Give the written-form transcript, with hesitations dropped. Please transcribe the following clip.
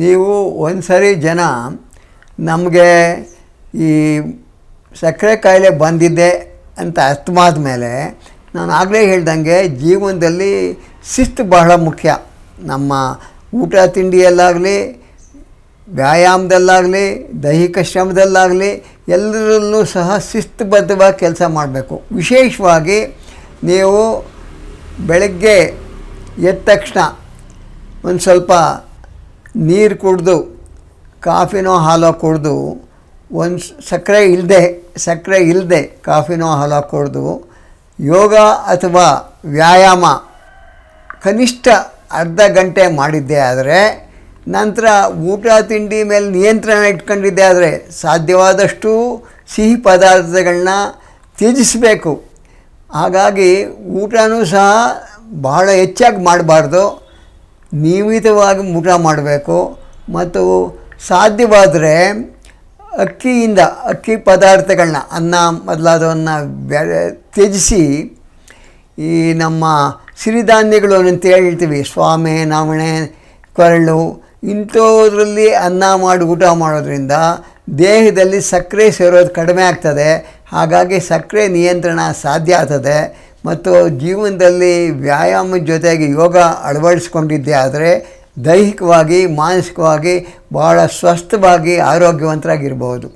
ನೀವು ಒಂದು ಸರಿ ಜನ ನಮಗೆ ಈ ಸಕ್ಕರೆ ಕಾಯಿಲೆ ಬಂದಿದ್ದೆ ಅಂತ ಅರ್ಥಮಾದ ಮೇಲೆ ನಾನು ಆಗಲೇ ಹೇಳ್ದಂಗೆ ಜೀವನದಲ್ಲಿ ಶಿಸ್ತು ಬಹಳ ಮುಖ್ಯ. ನಮ್ಮ ಊಟ ತಿಂಡಿಯಲ್ಲಾಗಲಿ, ವ್ಯಾಯಾಮದಲ್ಲಾಗಲಿ, ದೈಹಿಕ ಶ್ರಮದಲ್ಲಾಗಲಿ ಎಲ್ಲರಲ್ಲೂ ಸಹ ಶಿಸ್ತುಬದ್ಧವಾಗಿ ಕೆಲಸ ಮಾಡಬೇಕು. ವಿಶೇಷವಾಗಿ ನೀವು ಬೆಳಗ್ಗೆ ಎದ್ದ ತಕ್ಷಣ ಒಂದು ಸ್ವಲ್ಪ ನೀರು ಕುಡಿದು, ಕಾಫಿನೋ ಹಾಲೋ ಕುಡಿದು, ಒಂದು ಸಕ್ಕರೆ ಇಲ್ಲದೆ ಕಾಫಿನೋ ಹಾಲೋ ಕುಡಿದು ಯೋಗ ಅಥವಾ ವ್ಯಾಯಾಮ ಕನಿಷ್ಠ ಅರ್ಧ ಗಂಟೆ ಮಾಡಿದ್ದೆ ಆದರೆ, ನಂತರ ಊಟ ತಿಂಡಿ ಮೇಲೆ ನಿಯಂತ್ರಣ ಇಟ್ಕೊಂಡಿದ್ದೆ ಆದರೆ ಸಾಧ್ಯವಾದಷ್ಟು ಸಿಹಿ ಪದಾರ್ಥಗಳನ್ನ ತ್ಯಜಿಸಬೇಕು. ಹಾಗಾಗಿ ಊಟನೂ ಸಹ ಬಹಳ ಹೆಚ್ಚಾಗಿ ಮಾಡಬಾರ್ದು, ನಿಯಮಿತವಾಗಿ ಊಟ ಮಾಡಬೇಕು. ಮತ್ತು ಸಾಧ್ಯವಾದರೆ ಅಕ್ಕಿ ಪದಾರ್ಥಗಳನ್ನ, ಅನ್ನ ಮೊದಲಾದವನ್ನು ತ್ಯಜಿಸಿ ಈ ನಮ್ಮ ಸಿರಿಧಾನ್ಯಗಳು ಅಂತ ಹೇಳ್ತೀವಿ, ಸ್ವಾಮೆ, ನವಣೆ, ಕೊರಳು, ಇಂಥದ್ರಲ್ಲಿ ಅನ್ನ ಮಾಡಿ ಊಟ ಮಾಡೋದ್ರಿಂದ ದೇಹದಲ್ಲಿ ಸಕ್ಕರೆ ಸೇರೋದು ಕಡಿಮೆ ಆಗ್ತದೆ. ಹಾಗಾಗಿ ಸಕ್ಕರೆ ನಿಯಂತ್ರಣ ಸಾಧ್ಯ ಆಗ್ತದೆ. ಮತ್ತು ಜೀವನದಲ್ಲಿ ವ್ಯಾಯಾಮದ ಜೊತೆಗೆ ಯೋಗ ಅಳವಡಿಸ್ಕೊಂಡಿದ್ದೆ ಆದರೆ ದೈಹಿಕವಾಗಿ, ಮಾನಸಿಕವಾಗಿ ಭಾಳ ಸ್ವಸ್ಥವಾಗಿ ಆರೋಗ್ಯವಂತರಾಗಿರ್ಬೋದು.